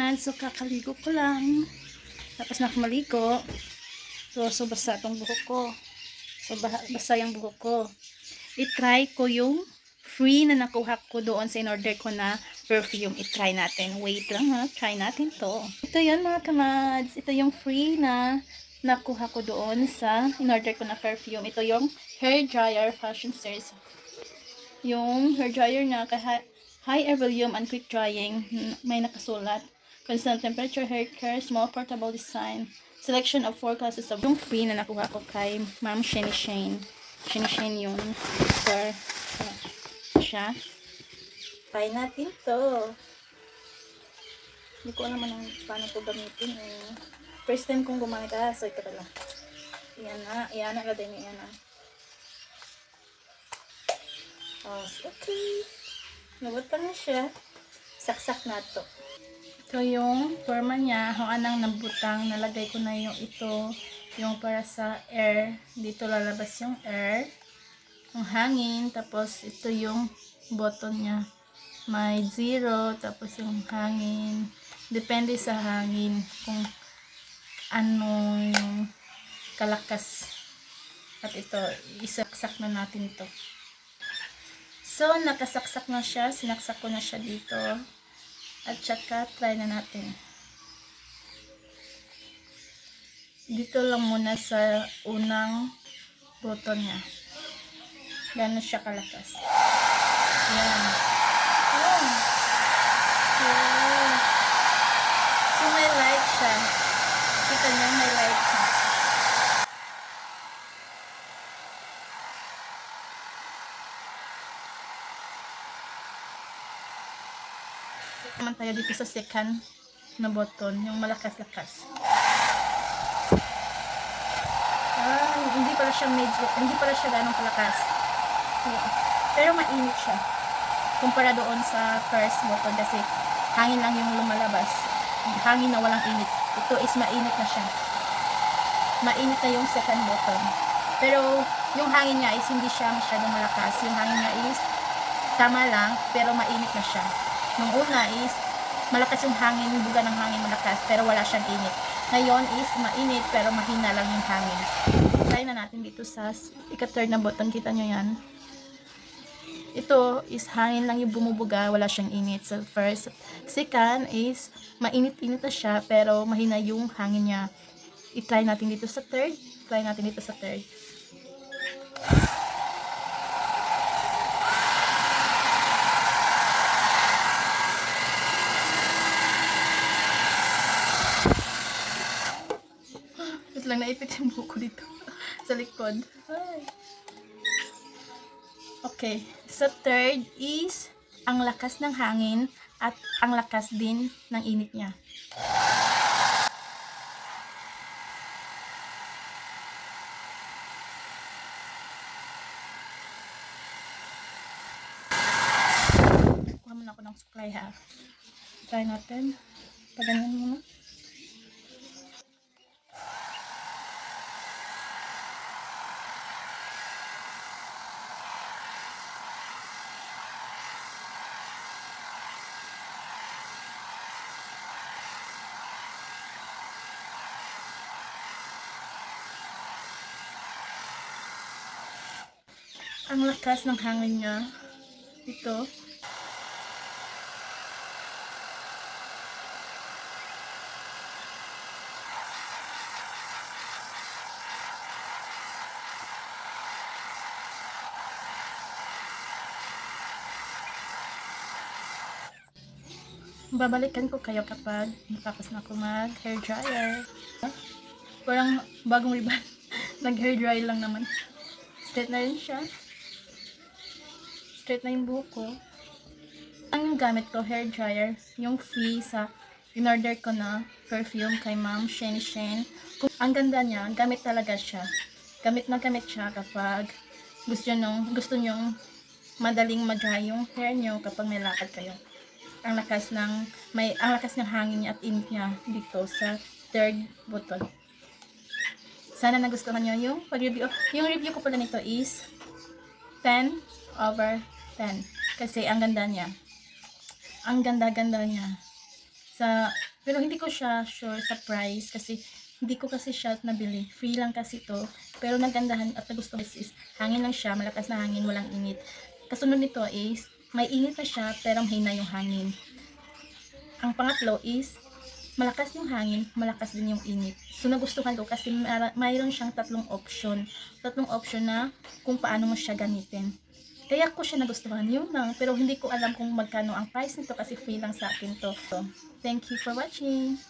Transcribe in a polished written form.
kamad. So, kakaligo ko lang. Tapos na ako maligo. So, basa itong buhok ko. So, basa yung buhok ko. I-try ko yung free na nakuha ko doon sa in-order ko na perfume. I-try natin. Wait lang ha. Try natin to. Ito yun mga kamads. Ito yung free na nakuha ko doon sa in-order ko na perfume. Ito yung hair dryer fashion series. Yung hair dryer na high air volume and quick drying. May nakasulat. Constant temperature hair care, small portable design. Selection of 4 classes of yung free na nakuha ko kay Ma'am Shane Shane. Shane Shane yun. For siya. Try natin to. Hindi ko alam naman paano to gamitin eh. First time kong gumamit. So ito pala. Iyan na. Lagay niya iyan na. Okay. Nabutan na siya. Saksak na to. Ito yung forma niya. Kung anang nabutang, nalagay ko na yung ito. Yung para sa air. Dito lalabas yung air. Yung hangin. Tapos ito yung button niya. May 0. Tapos yung hangin. Depende sa hangin. Kung ano yung kalakas. At ito, isaksak na natin to. So, nakasaksak na siya. Sinaksak ko na siya dito. At saka, try na natin. Dito lang muna sa unang button niya. Gano'n siya kalakas. Yan. Ayan. So, may light siya. Kita niyo, may light siya. Naman tayo dito sa second na button, yung malakas-lakas. Hindi pala siya ganong kalakas. Pero mainit siya. Kumpara doon sa first button kasi hangin lang yung lumalabas. Hangin na walang init. Ito is mainit na siya. Mainit na yung second button. Pero yung hangin niya is hindi siya masyadong malakas. Yung hangin niya is tama lang, pero mainit na siya. Nung una is malakas yung hangin, yung buga ng hangin malakas, pero wala siyang init. Ngayon is mainit, pero mahina lang yung hangin. Try na natin dito sa ika-third na button. Kita nyo yan. Ito is hangin lang yung bumubuga, wala siyang init. So first, second is mainit-init na siya, pero mahina yung hangin niya. I-try natin dito sa third. Try natin dito sa third. Lang naipit yung buko dito sa likod. Okay, sa third is ang lakas ng hangin at ang lakas din ng init niya. Kuha muna ako ng suklay ha. Try natin. Paganyan muna. Ang lakas ng hangin niya. Ito. Babalikan ko kayo kapag natapos na ako mag hair dryer. Parang bagong ribbon. Nag hair dry lang naman. Straight na rin siya. Straight na yung buhok ko. Ang gamit ko hair dryer, yung free sa in-order ko na perfume kay Ma'am Shane Shane. Ang ganda niya, gamit talaga siya. Gamit na gamit siya kapag gusto nyong madaling ma-dry yung hair nyo kapag may lakad kayo. Ang lakas ng hangin niya at init niya dito sa third button. Sana nagustuhan nyo yung pag-review. Yung review ko pala nito is 10/10 kasi ang ganda niya. Ang ganda-ganda niya. Sa Pero hindi ko siya sure sa price kasi hindi ko kasi siya nabili. Free lang kasi to. Pero nagandahan at nagustuhan is hangin lang siya, malakas na hangin, walang init. Kasunod nito is may init na siya pero mahina yung hangin. Ang pangatlo is malakas yung hangin, malakas din yung init. So nagustuhan ko kasi mayroon siyang tatlong option. Tatlong option na kung paano mo siya gamitin. Kaya ko siya nagustuhan, yun lang. Pero hindi ko alam kung magkano ang price nito kasi free lang sa akin to. So, thank you for watching.